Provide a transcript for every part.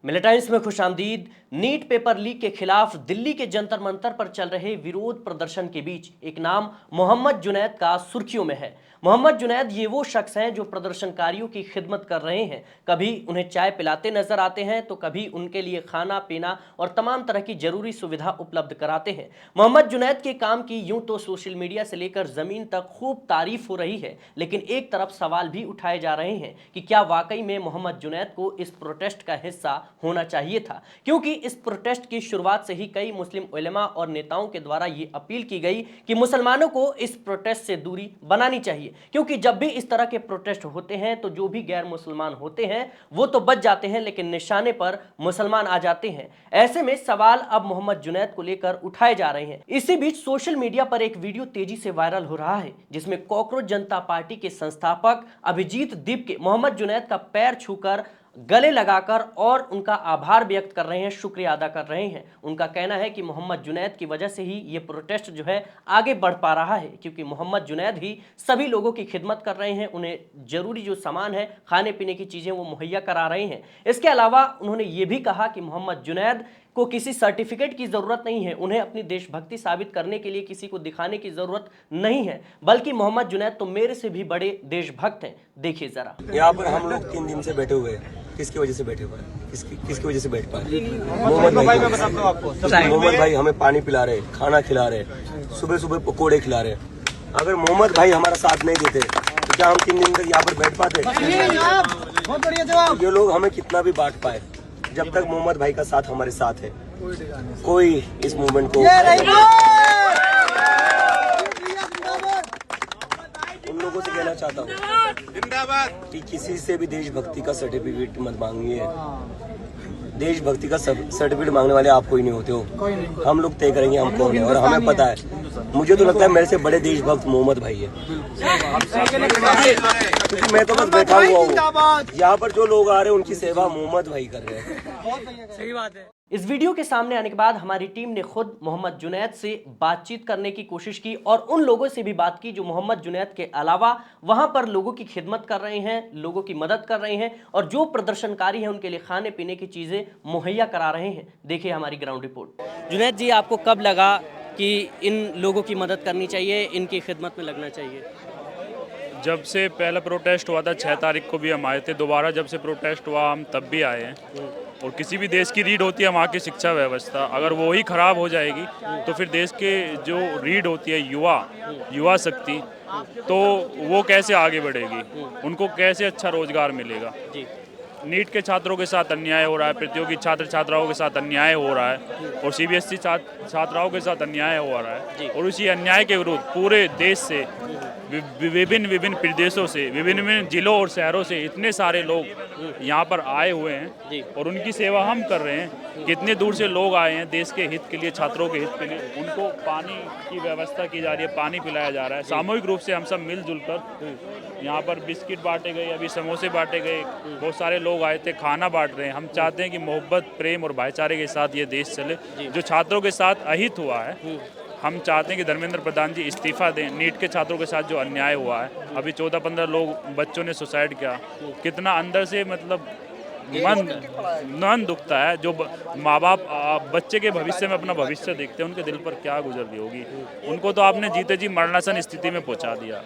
Militants times में खुशामदीद। NEET paper leak के खिलाफ दिल्ली के जंतर मंतर पर चल रहे विरोध प्रदर्शन के बीच एक नाम मोहम्मद जुनैद का सुर्खियों में है। मोहम्मद जुनैद ये वो शख्स हैं जो प्रदर्शनकारियों की खिदमत कर रहे हैं। कभी उन्हें चाय पिलाते नजर आते हैं तो कभी उनके लिए खाना पीना और तमाम तरह की जरूरी सुविधा उपलब्ध कराते हैं। मोहम्मद जुनैद के काम की यूं तो सोशल मीडिया से लेकर जमीन तक खूब तारीफ हो रही है, लेकिन एक तरफ सवाल भी उठाए जा रहे हैं कि क्या वाकई में मोहम्मद जुनैद को इस प्रोटेस्ट का हिस्सा होना चाहिए था, क्योंकि इस प्रोटेस्ट की शुरुआत से ही कई मुस्लिम उलेमा और नेताओं के द्वारा ये अपील की गई कि मुसलमानों को इस प्रोटेस्ट से दूरी बनानी चाहिए, क्योंकि जब भी इस तरह के प्रोटेस्ट होते हैं तो जो भी गैर मुसलमान होते हैं वो तो बच जाते हैं, लेकिन निशाने पर मुसलमान आ जाते हैं। ऐसे में सवाल अब मोहम्मद जुनैद को लेकर उठाए जा रहे हैं। इसी बीच सोशल मीडिया पर एक वीडियो तेजी से वायरल हो रहा है जिसमें कॉकरोच जनता पार्टी के संस्थापक अभिजीत दीप मोहम्मद जुनैद का पैर छूकर गले लगाकर और उनका आभार व्यक्त कर रहे हैं, शुक्रिया अदा कर रहे हैं। उनका कहना है कि मोहम्मद जुनैद की वजह से ही ये प्रोटेस्ट जो है आगे बढ़ पा रहा है, क्योंकि मोहम्मद जुनैद ही सभी लोगों की खिदमत कर रहे हैं, उन्हें जरूरी जो सामान है, खाने पीने की चीज़ें वो मुहैया करा रहे हैं। इसके अलावा उन्होंने ये भी कहा कि मोहम्मद जुनैद को किसी सर्टिफिकेट की ज़रूरत नहीं है, उन्हें अपनी देशभक्ति साबित करने के लिए किसी को दिखाने की ज़रूरत नहीं है, बल्कि मोहम्मद जुनैद तो मेरे से भी बड़े देशभक्त हैं। देखिए ज़रा। यहाँ पर हम लोग 3 दिन से बैठे हुए हैं। किसकी वजह से बैठे हुए हैं? किसकी वजह से बैठ पाए? मोहम्मद भाई, मैं बताता हूं आपको। मोहम्मद भाई हमें पानी पिला रहे, खाना खिला रहे, सुबह सुबह पकोड़े खिला रहे। अगर मोहम्मद भाई हमारा साथ नहीं देते तो क्या हम 3 दिन तक यहाँ पर बैठ पाते? ये लोग हमें कितना भी बांट पाए, जब तक मोहम्मद भाई का साथ हमारे साथ है, कोई इस मूवमेंट को उन लोगों से कहना चाहता हूँ कि किसी से भी देशभक्ति का सर्टिफिकेट मत मांगिए। देशभक्ति का सर्टिफिकेट मांगने वाले आप कोई नहीं होते हो। हम लोग तय करेंगे हम कौन है, और हमें पता है। मुझे तो लगता है मेरे से बड़े देशभक्त मोहम्मद भाई है, क्योंकि मैं तो बस बैठा हुआ हूँ। यहाँ पर जो लोग आ रहे हैं उनकी सेवा मोहम्मद भाई कर रहे हैं। सही बात है। इस वीडियो के सामने आने के बाद हमारी टीम ने खुद मोहम्मद जुनैद से बातचीत करने की कोशिश की और उन लोगों से भी बात की जो मोहम्मद जुनैद के अलावा वहां पर लोगों की खिदमत कर रहे हैं, लोगों की मदद कर रहे हैं और जो प्रदर्शनकारी हैं उनके लिए खाने पीने की चीज़ें मुहैया करा रहे हैं। देखिए हमारी ग्राउंड रिपोर्ट। जुनैद जी, आपको कब लगा कि इन लोगों की मदद करनी चाहिए, इनकी खिदमत में लगना चाहिए? जब से पहला प्रोटेस्ट हुआ था 6 तारीख को भी हम आए थे, दोबारा जब से प्रोटेस्ट हुआ हम तब भी आए हैं। और किसी भी देश की रीढ़ होती है वहाँ की शिक्षा व्यवस्था, अगर वो ही खराब हो जाएगी तो फिर देश के जो रीढ़ होती है युवा शक्ति, तो वो कैसे आगे बढ़ेगी, उनको कैसे अच्छा रोजगार मिलेगा। नीट के छात्रों के साथ अन्याय हो रहा है, प्रतियोगी छात्र छात्राओं के साथ अन्याय हो रहा है और सीबीएसई छात्राओं के साथ अन्याय हो रहा है। और उसी अन्याय के विरुद्ध पूरे देश से विभिन्न प्रदेशों से, विभिन्न जिलों और शहरों से इतने सारे लोग यहाँ पर आए हुए हैं और उनकी सेवा हम कर रहे हैं। कितने दूर से लोग आए हैं देश के हित के लिए, छात्रों के हित के लिए। उनको पानी की व्यवस्था की जा रही है, पानी पिलाया जा रहा है। सामूहिक रूप से हम सब मिलजुल कर यहाँ पर बिस्किट बांटे गए, अभी समोसे बांटे गए, बहुत सारे लोग आए थे, खाना बांट रहे हैं। हम चाहते हैं कि मोहब्बत, प्रेम और भाईचारे के साथ ये देश चले। जो छात्रों के साथ अहित हुआ है, हम चाहते हैं कि धर्मेंद्र प्रधान जी इस्तीफा दें। नीट के छात्रों के साथ जो अन्याय हुआ है, अभी 14-15 लोग बच्चों ने सुसाइड किया, कितना अंदर से मतलब मन दुखता है। जो माँ बाप बच्चे के भविष्य में अपना भविष्य देखते हैं, उनके दिल पर क्या गुजर रही होगी। उनको तो आपने जीते जी मरणासन स्थिति में पहुँचा दिया।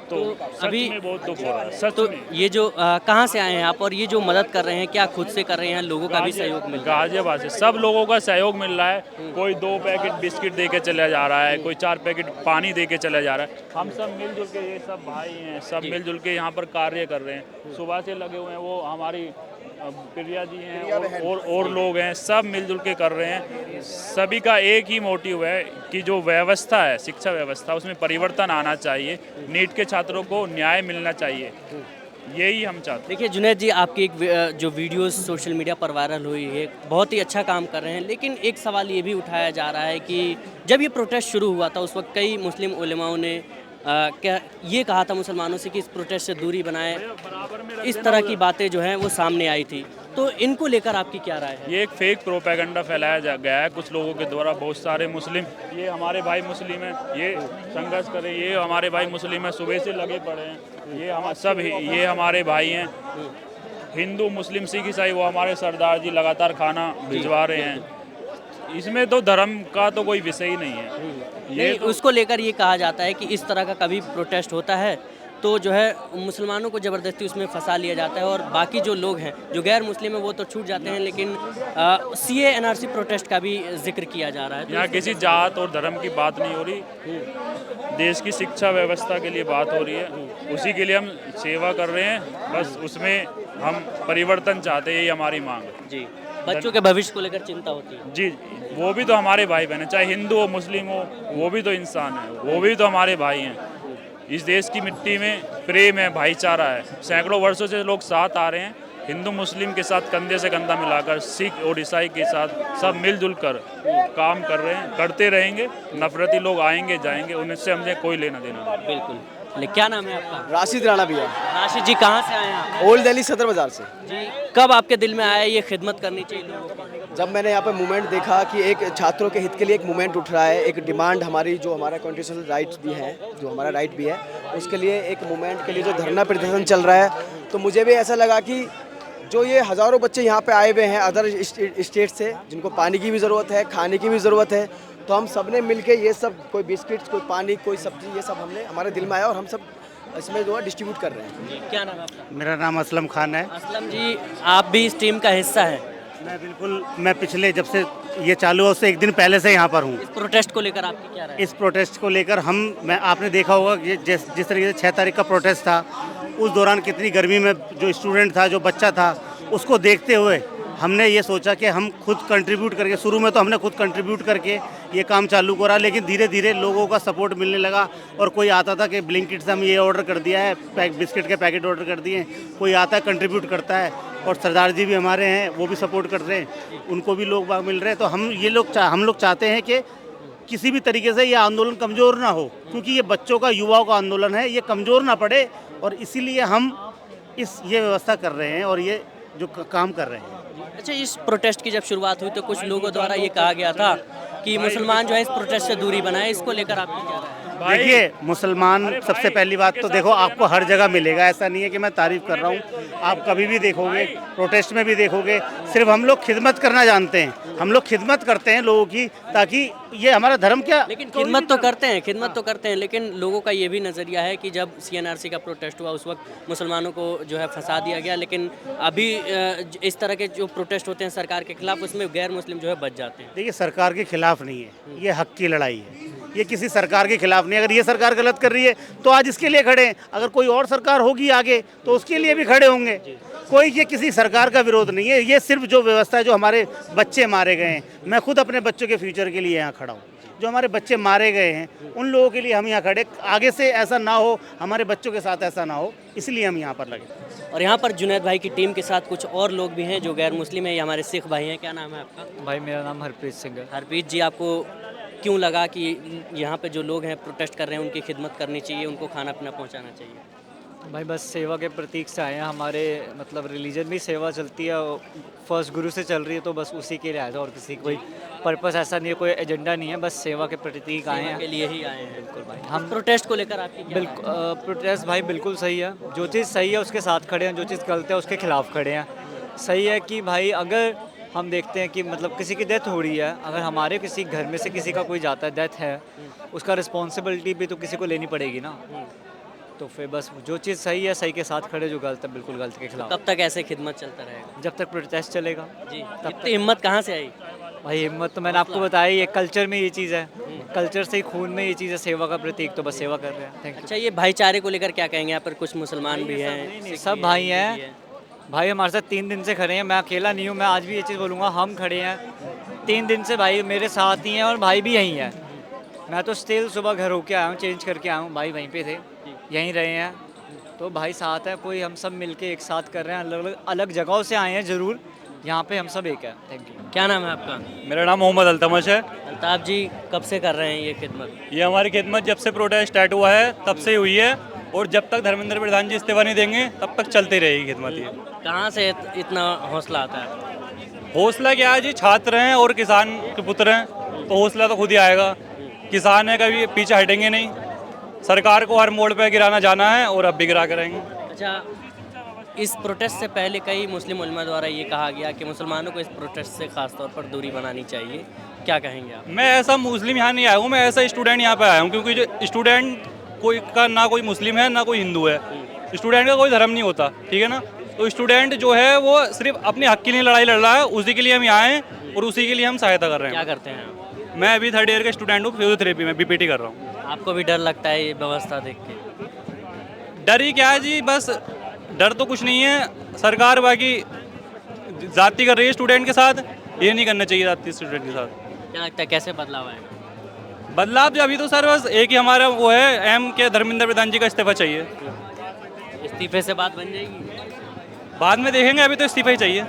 तो अभी में बहुत दुख हो रहा है सच में। ये जो कहाँ से आए हैं आप और ये जो मदद कर रहे हैं, क्या खुद से कर रहे हैं? लोगों का भी सहयोग मिल रहा है? गाजियाबाद से सब लोगों का सहयोग मिल रहा है। कोई 2 पैकेट बिस्किट दे के चला जा रहा है, कोई 4 पैकेट पानी दे के चला जा रहा है। हम सब मिलजुल के, ये सब भाई हैं, सब मिलजुल के यहाँ पर कार्य कर रहे हैं। सुबह से लगे हुए हैं, वो हमारी प्रिया जी हैं और लोग हैं, सब मिलजुल के कर रहे हैं। सभी का एक ही मोटिव है कि जो व्यवस्था है, शिक्षा व्यवस्था, उसमें परिवर्तन आना चाहिए। नीट के छात्रों को न्याय मिलना चाहिए, यही हम चाहते हैं। देखिए जुनैद जी, आपकी एक जो वीडियोस सोशल मीडिया पर वायरल हुई है, बहुत ही अच्छा काम कर रहे हैं, लेकिन एक सवाल ये भी उठाया जा रहा है कि जब ये प्रोटेस्ट शुरू हुआ था उस वक्त कई मुस्लिम उलेमाओं ने क्या ये कहा था मुसलमानों से कि इस प्रोटेस्ट से दूरी बनाएं, इस तरह की बातें जो हैं वो सामने आई थी। तो इनको लेकर आपकी क्या राय है? ये एक फेक प्रोपेगेंडा फैलाया गया है कुछ लोगों के द्वारा। बहुत सारे मुस्लिम, ये हमारे भाई मुस्लिम हैं, ये संघर्ष करें, ये हमारे भाई मुस्लिम हैं, सुबह से लगे पड़े हैं, ये हमारे भाई हैं। हिंदू मुस्लिम सिख ईसाई वो हमारे सरदार जी लगातार खाना भिजवा रहे हैं। इसमें तो धर्म का तो कोई विषय ही नहीं है। नहीं, उसको लेकर ये कहा जाता है कि इस तरह का कभी प्रोटेस्ट होता है तो जो है मुसलमानों को ज़बरदस्ती उसमें फंसा लिया जाता है और बाकी जो लोग हैं जो गैर मुस्लिम हैं वो तो छूट जाते हैं, लेकिन CA NRC प्रोटेस्ट का भी जिक्र किया जा रहा है। तो यहाँ किसी जात और धर्म की बात नहीं हो रही, देश की शिक्षा व्यवस्था के लिए बात हो रही है, उसी के लिए हम सेवा कर रहे हैं। बस उसमें हम परिवर्तन चाहते हैं, ये हमारी मांग है जी। बच्चों के भविष्य को लेकर चिंता होती है जी। वो भी तो हमारे भाई बहन हैं, चाहे हिंदू हो मुस्लिम हो, वो भी तो इंसान है, वो भी तो हमारे भाई हैं। इस देश की मिट्टी में प्रेम है, भाईचारा है। सैकड़ों वर्षों से लोग साथ आ रहे हैं, हिंदू मुस्लिम के साथ कंधे से कंधा मिलाकर, सिख और ईसाई के साथ सब मिलजुल कर काम कर रहे हैं, करते रहेंगे। नफरती लोग आएंगे जाएंगे, उनसे हमने कोई लेना देना नहीं। बिल्कुल। क्या नाम है आपका? राशिद राणा भैया, राशिद जी, कहाँ से आए हैं आप? ओल्ड दिल्ली सदर बाजार से। जी, कब आपके दिल में आया ये खिदमत करनी चाहिए लोगों की? जब मैंने यहाँ पे मूवमेंट देखा कि एक छात्रों के हित के लिए एक मूवमेंट उठ रहा है, एक डिमांड हमारी जो हमारा कॉन्स्टिट्यूशनल राइट्स भी है, जो हमारा राइट भी है, उसके लिए एक मूवमेंट के लिए जो धरना प्रदर्शन चल रहा है, तो मुझे भी ऐसा लगा कि जो ये हज़ारों बच्चे यहाँ पे आए हुए हैं अदर स्टेट से, जिनको पानी की भी ज़रूरत है, खाने की भी ज़रूरत है, तो हम सब ने मिल के ये सब, कोई बिस्किट्स, कोई पानी, कोई सब्जी, ये सब हमने हमारे दिल में आया और हम सब इसमें जो है डिस्ट्रीब्यूट कर रहे हैं। जी, क्या नाम है आपका? मेरा नाम असलम खान है। असलम जी, आप भी इस टीम का हिस्सा हैं? मैं पिछले जब से ये चालू है उससे एक दिन पहले से यहाँ पर हूँ। इस प्रोटेस्ट को लेकर आपकी क्या राय है? इस प्रोटेस्ट को लेकर आपने देखा होगा कि जिस तरीके से 6 तारीख का प्रोटेस्ट था, उस दौरान कितनी गर्मी में जो स्टूडेंट था, जो बच्चा था, उसको देखते हुए हमने ये सोचा कि हम खुद कंट्रीब्यूट करके, शुरू में तो हमने खुद कंट्रीब्यूट करके ये काम चालू करा, लेकिन धीरे धीरे लोगों का सपोर्ट मिलने लगा और कोई आता था कि ब्लिंकिट से हम ये ऑर्डर कर दिया है, बिस्किट के पैकेट ऑर्डर कर दिए, कोई आता है कंट्रीब्यूट करता है, और सरदार जी भी हमारे हैं, वो भी सपोर्ट कर रहे हैं, उनको भी लोग मिल रहे हैं। तो हम लोग चाहते हैं कि किसी भी तरीके से ये आंदोलन कमज़ोर ना हो, क्योंकि ये बच्चों का, युवाओं का आंदोलन है, ये कमज़ोर ना पड़े, और इसीलिए हम ये व्यवस्था कर रहे हैं और ये जो काम कर रहे हैं। अच्छा, इस प्रोटेस्ट की जब शुरुआत हुई तो कुछ लोगों द्वारा ये कहा गया था कि मुसलमान जो है इस प्रोटेस्ट से दूरी बनाए, इसको लेकर आपकी क्या राय है? देखिए, मुसलमान, सबसे पहली बात तो देखो, आपको हर जगह मिलेगा, ऐसा नहीं है कि मैं तारीफ कर रहा हूँ, आप कभी भी देखोगे, प्रोटेस्ट में भी देखोगे, सिर्फ हम लोग खिदमत करना जानते हैं, हम लोग खिदमत करते हैं लोगों की, ताकि ये हमारा धर्म क्या, लेकिन खिदमत तो करते हैं, लेकिन लोगों का ये भी नज़रिया है कि जब CNRC का प्रोटेस्ट हुआ उस वक्त मुसलमानों को जो है फंसा दिया गया, लेकिन अभी इस तरह के जो प्रोटेस्ट होते हैं सरकार के खिलाफ, उसमें गैर मुस्लिम जो है बच जाते हैं। देखिए, सरकार के खिलाफ नहीं है, ये हक की लड़ाई है, ये किसी सरकार के खिलाफ नहीं। अगर ये सरकार गलत कर रही है तो आज इसके लिए खड़े हैं, अगर कोई और सरकार होगी आगे तो उसके लिए भी खड़े होंगे। कोई ये किसी सरकार का विरोध नहीं है, ये सिर्फ जो व्यवस्था है, जो हमारे बच्चे मारे गए हैं, मैं खुद अपने बच्चों के फ्यूचर के लिए यहाँ खड़ा हूँ, जो हमारे बच्चे मारे गए हैं उन लोगों के लिए हम यहाँ खड़े, आगे से ऐसा ना हो, हमारे बच्चों के साथ ऐसा ना हो, इसलिए हम यहाँ पर लगे। और यहाँ पर जुनैद भाई की टीम के साथ कुछ और लोग भी हैं जो गैर मुस्लिम हैं, ये हमारे सिख भाई हैं। क्या नाम है आपका? भाई मेरा नाम हरप्रीत सिंह है। हरप्रीत जी, आपको क्यों लगा कि यहाँ पे जो लोग हैं प्रोटेस्ट कर रहे हैं उनकी खिदमत करनी चाहिए, उनको खाना पीना पहुँचाना चाहिए? भाई बस सेवा के प्रतीक से आए हैं, हमारे मतलब रिलीजन में सेवा चलती है, फर्स्ट गुरु से चल रही है, तो बस उसी के लिए आया था, और किसी कोई पर्पस ऐसा नहीं है, कोई एजेंडा नहीं है, बस सेवा के प्रतीक आए हैं, के लिए ही आए हैं। बिल्कुल भाई। हम प्रोटेस्ट को लेकर आपकी क्या बिल्कुल प्रोटेस्ट भाई बिल्कुल सही है, जो चीज़ सही है उसके साथ खड़े हैं, जो चीज़ गलत है उसके खिलाफ खड़े हैं। सही है कि भाई अगर हम देखते हैं कि मतलब किसी की डेथ हो रही है, अगर हमारे किसी घर में से किसी का कोई जाता है, डेथ है, उसका रिस्पॉन्सिबिलिटी भी तो किसी को लेनी पड़ेगी ना, तो फिर बस जो चीज़ सही है सही के साथ खड़े, जो गलत है बिल्कुल गलत के खिलाफ। कब तक ऐसे खिदमत चलता रहेगा? जब तक प्रोटेस्ट चलेगा। जी, इतनी हिम्मत कहाँ से आई? भाई हिम्मत तो मैंने आपको बताया, ये कल्चर में ये चीज़ है, कल्चर से ही खून में ये चीज़ है, सेवा का प्रतीक, तो बस सेवा कर रहे हैं। Thank you. अच्छा, ये भाईचारे को लेकर क्या कहेंगे? यहाँ पर कुछ मुसलमान भी हैं, नहीं, सब भाई हैं, भाई हमारे साथ 3 दिन से खड़े हैं, मैं अकेला नहीं हूँ, मैं आज भी ये चीज़ बोलूँगा, हम खड़े हैं 3 दिन से, भाई मेरे साथ ही हैं और भाई भी यहीं हैं। मैं तो स्टिल सुबह घर होके आया हूँ, चेंज करके आया हूँ, भाई वहीं पे थे, यहीं रहे हैं, तो भाई साथ है, कोई हम सब मिलके एक साथ कर रहे हैं, अलग अलग जगहों से आए हैं ज़रूर, यहाँ पे हम सब एक है। Thank you. क्या नाम है आपका? मेरा नाम मोहम्मद अल्तमश है। अल्ताफ जी, कब से कर रहे हैं ये खिदमत? ये हमारी खिदमत जब से प्रोटेस्ट स्टार्ट हुआ है तब से हुई है, और जब तक धर्मेंद्र प्रधान जी इस्तीफा नहीं देंगे तब तक चलती रहेगी खिदमत। ये कहाँ से इतना हौसला आता है? हौसला क्या है जी, छात्र हैं और किसान के पुत्र हैं, तो हौसला तो खुद ही आएगा। किसान है, कभी पीछे हटेंगे नहीं, सरकार को हर मोड़ पे गिराना जाना है और अब भी गिरा के रहेंगे। अच्छा, इस प्रोटेस्ट से पहले कई मुस्लिम उलमा द्वारा ये कहा गया कि मुसलमानों को इस प्रोटेस्ट से खास तौर पर दूरी बनानी चाहिए, क्या कहेंगे आप? मैं ऐसा मुस्लिम यहाँ नहीं आया हूँ, मैं ऐसा स्टूडेंट यहाँ पे आया हूँ, क्योंकि जो स्टूडेंट कोई का ना कोई मुस्लिम है ना कोई हिंदू है, स्टूडेंट का कोई धर्म नहीं होता, ठीक है ना। तो स्टूडेंट जो है वो सिर्फ अपने हक के लिए लड़ाई लड़ रहा है, उसी के लिए हम यहाँ आए और उसी के लिए हम सहायता कर रहे क्या हैं। करते हैं आप? मैं अभी 3rd ईयर का स्टूडेंट हूँ, फिजियोथेरेपी में बीपीटी कर रहा हूँ। आपको भी डर लगता है ये व्यवस्था देख के? डर ही क्या है जी, बस डर तो कुछ नहीं है, सरकार बाकी जाति कर रही है स्टूडेंट के साथ, ये नहीं करना चाहिए जाति स्टूडेंट के साथ। क्या लगता है कैसे बदलाव आएगा? बदलाव जो अभी तो सर बस एक ही हमारा वो है एम के धर्मेंद्र प्रधान जी का इस्तीफा चाहिए, इस्तीफे से बात बन जाएगी? बाद में देखेंगे, अभी तो इस्तीफा ही चाहिए।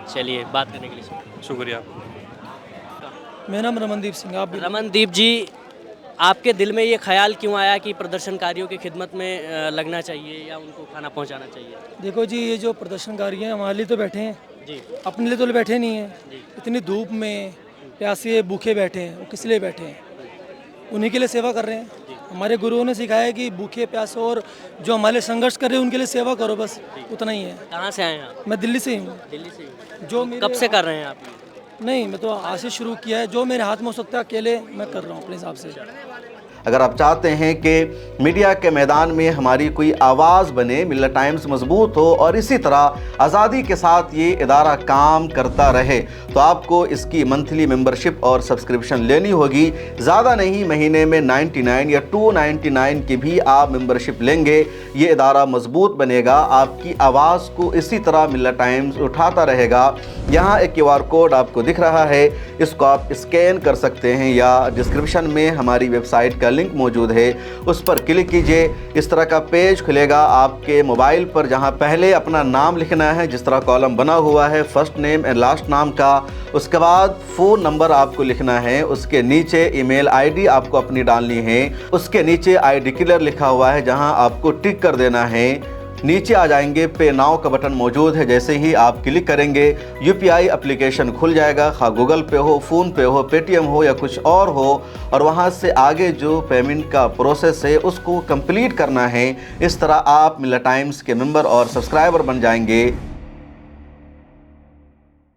चलिए, बात करने के लिए शुक्रिया। शुक्रिया। मेरा नाम रमनदीप सिंह। आप भी रमनदीप जी, आपके दिल में ये ख्याल क्यों आया कि प्रदर्शनकारियों की खिदमत में लगना चाहिए या उनको खाना पहुंचाना चाहिए? देखो जी, ये जो प्रदर्शनकारी हैं हमारे लिए तो बैठे हैं जी अपने लिए तो बैठे नहीं हैं। इतनी धूप में प्यासे भूखे बैठे हैं, वो किस लिए बैठे हैं? उन्हीं के लिए सेवा कर रहे हैं। हमारे गुरुओं ने सिखाया है कि भूखे प्यासे और जो हमारे संघर्ष कर रहे हैं उनके लिए सेवा करो, बस उतना ही है। कहाँ से आए हैं आप? मैं दिल्ली से ही हूँ। दिल्ली से ही? जो कब से कर रहे हैं आप? नहीं, मैं तो आज से शुरू किया है। जो मेरे हाथ में हो सकता है अकेले मैं कर रहा हूँ अपने हिसाब से। अगर आप चाहते हैं कि मीडिया के मैदान में हमारी कोई आवाज़ बने, मिल्लत टाइम्स मजबूत हो और इसी तरह आज़ादी के साथ ये इदारा काम करता रहे, तो आपको इसकी मंथली मेंबरशिप और सब्सक्रिप्शन लेनी होगी। ज़्यादा नहीं, महीने में 99 या 299 की भी आप मेंबरशिप लेंगे, ये इदारा मजबूत बनेगा। आपकी आवाज़ को इसी तरह मिल्लत टाइम्स उठाता रहेगा। यहाँ एक QR कोड आपको दिख रहा है, इसको आप स्कैन कर सकते हैं या डिस्क्रिप्शन में हमारी वेबसाइट का लिंक मौजूद है, उस पर क्लिक कीजिए। इस तरह का पेज खुलेगा आपके मोबाइल पर, जहां पहले अपना नाम लिखना है, जिस तरह कॉलम बना हुआ है फर्स्ट नेम एंड लास्ट नाम का। उसके बाद फ़ोन नंबर आपको लिखना है, उसके नीचे ईमेल आईडी आपको अपनी डालनी है, उसके नीचे आई डिक्लेयर लिखा हुआ है जहां आपको टिक कर देना है। नीचे आ जाएंगे, पे नाउ का बटन मौजूद है, जैसे ही आप क्लिक करेंगे UPI एप्लीकेशन खुल जाएगा, खा गूगल पे हो, फ़ोन पे हो, पेटीएम हो या कुछ और हो, और वहां से आगे जो पेमेंट का प्रोसेस है उसको कंप्लीट करना है। इस तरह आप मिल्लत टाइम्स के मेंबर और सब्सक्राइबर बन जाएंगे।